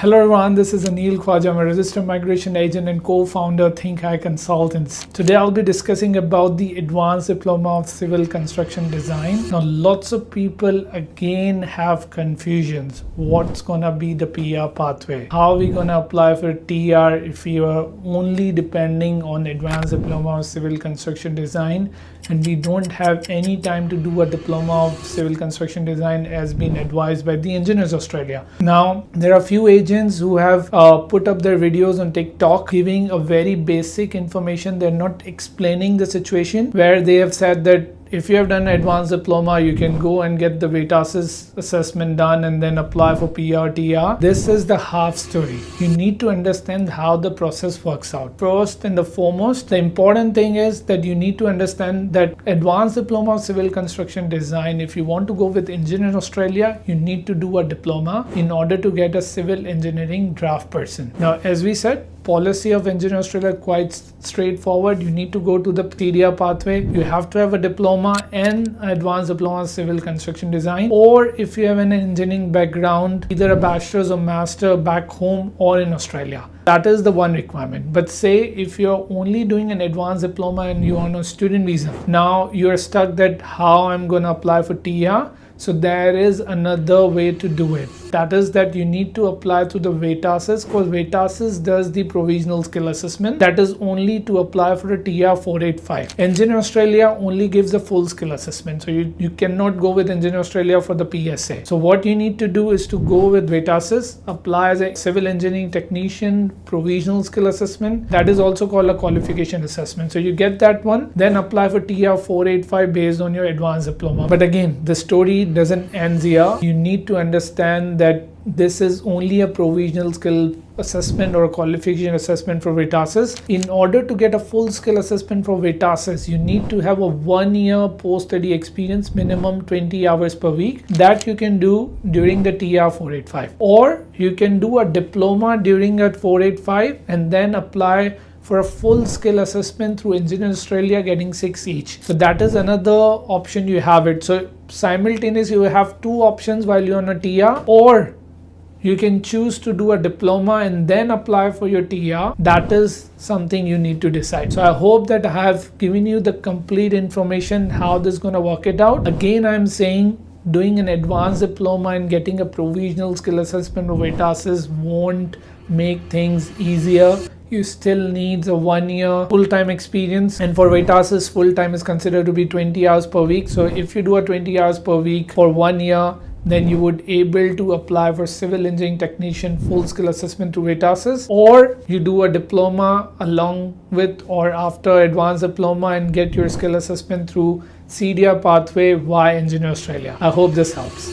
Hello everyone, this is Anil Khwaja. I'm a registered migration agent and co-founder of Think High Consultants. Today I'll be discussing about the Advanced Diploma of Civil Construction Design. Now lots of people again have confusions. What's gonna be the PR pathway? How are we gonna apply for TR if we are only depending on Advanced Diploma of Civil Construction Design and we don't have any time to do a Diploma of Civil Construction Design as been advised by the Engineers Australia. Now there are few agents who have put up their videos on TikTok giving a very basic information. They're not explaining the situation where they have said that if you have done an advanced diploma, you can go and get the VETASSES assessment done and then apply for PR, TR. This is the half story. You need to understand how the process works out. First and the foremost, the important thing is that you need to understand that advanced diploma of civil construction design, if you want to go with Engineer Australia, you need to do a diploma in order to get a civil engineering draft person. Now, as we said, policy of Engineer Australia quite straightforward. You need to go to the TDR pathway. You have to have a diploma and advanced diploma of civil construction design, or if you have an engineering background, either a bachelor's or master back home or in Australia. That is the one requirement. But say if you're only doing an advanced diploma and you're on a student visa, now you're stuck that how I'm going to apply for TR. So there is another way to do it. That is that you need to apply to the VETASSESS, because VETASSESS does the provisional skill assessment. That is only to apply for a TR 485. Engineer Australia only gives the full skill assessment. So you cannot go with Engineer Australia for the PSA. So what you need to do is to go with VETASSESS, apply as a civil engineering technician provisional skill assessment. That is also called a qualification assessment. So you get that one, then apply for TR 485 based on your advanced diploma. But again, the story doesn't end here. You need to understand that this is only a provisional skill assessment or a qualification assessment for VETASSESS. In order to get a full skill assessment for VETASSESS, you need to have a 1 year post-study experience, minimum 20 hours per week. That you can do during the TR 485. Or you can do a diploma during that 485 and then apply for a full skill assessment through Engineer Australia, getting 6 each. So that is another option you have it. So simultaneously you have two options while you're on a TR, or you can choose to do a diploma and then apply for your TR. That is something you need to decide. So I hope that I have given you the complete information how this is going to work it out. Again, I'm saying doing an advanced diploma and getting a provisional skill assessment of VETASSESS won't make things easier. You still need a 1 year full-time experience, and for VETASSESS full-time is considered to be 20 hours per week. So if you do a 20 hours per week for 1 year, then you would able to apply for civil engineering technician full skill assessment to VETASSESS, or you do a diploma along with or after advanced diploma and get your skill assessment through CDR pathway via Engineer Australia. I hope this helps.